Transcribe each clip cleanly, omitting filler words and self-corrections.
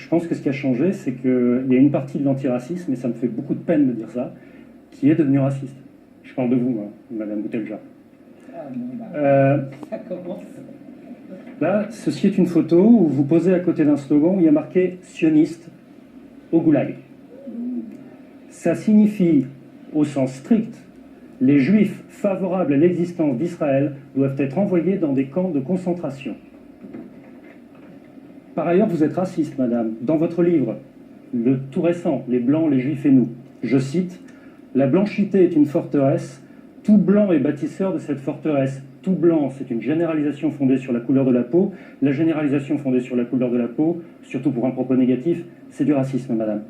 je pense que ce qui a changé, c'est qu'il y a une partie de l'antiracisme, et ça me fait beaucoup de peine de dire ça, qui est devenue raciste. Je parle de vous, hein, Madame Boutelja. Ça commence. Là, ceci est une photo où vous posez à côté d'un slogan où il y a marqué « sioniste au goulag ». Ça signifie, au sens strict, les juifs favorables à l'existence d'Israël doivent être envoyés dans des camps de concentration. Par ailleurs, vous êtes raciste, madame. Dans votre livre, le tout récent, Les Blancs, les Juifs et nous, je cite, « La blanchité est une forteresse, tout blanc est bâtisseur de cette forteresse. Tout blanc, c'est une généralisation fondée sur la couleur de la peau. La généralisation fondée sur la couleur de la peau, surtout pour un propos négatif, c'est du racisme, madame. »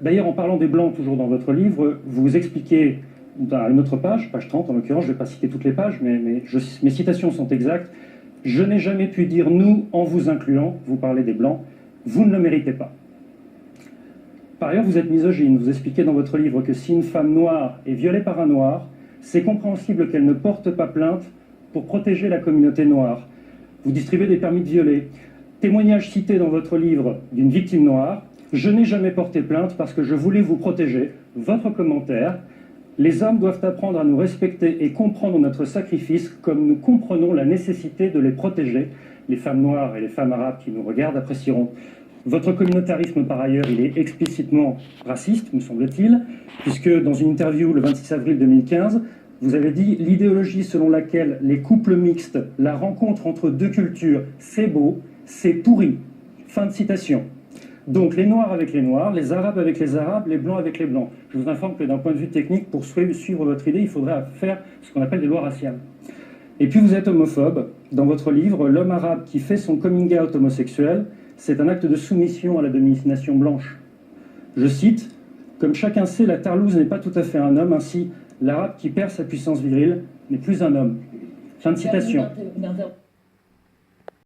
D'ailleurs, en parlant des Blancs, toujours dans votre livre, vous expliquez, dans une autre page 30 en l'occurrence, je ne vais pas citer toutes les pages, mais mes citations sont exactes. « Je n'ai jamais pu dire nous en vous incluant, vous parlez des Blancs, vous ne le méritez pas. » Par ailleurs, vous êtes misogyne. Vous expliquez dans votre livre que si une femme noire est violée par un noir, c'est compréhensible qu'elle ne porte pas plainte pour protéger la communauté noire. Vous distribuez des permis de violer. Témoignage cité dans votre livre d'une victime noire. Je n'ai jamais porté plainte parce que je voulais vous protéger. Votre commentaire. Les hommes doivent apprendre à nous respecter et comprendre notre sacrifice comme nous comprenons la nécessité de les protéger. Les femmes noires et les femmes arabes qui nous regardent apprécieront. Votre communautarisme, par ailleurs, il est explicitement raciste, me semble-t-il, puisque dans une interview le 26 avril 2015, vous avez dit « L'idéologie selon laquelle les couples mixtes, la rencontre entre deux cultures, c'est beau, c'est pourri. » Fin de citation. Donc les Noirs avec les Noirs, les Arabes avec les Arabes, les Blancs avec les Blancs. Je vous informe que d'un point de vue technique, pour suivre votre idée, il faudrait faire ce qu'on appelle des lois raciales. Et puis vous êtes homophobe. Dans votre livre, l'homme arabe qui fait son coming out homosexuel, c'est un acte de soumission à la domination blanche. Je cite, « Comme chacun sait, la tarlouse n'est pas tout à fait un homme, ainsi l'arabe qui perd sa puissance virile n'est plus un homme. » Fin de citation.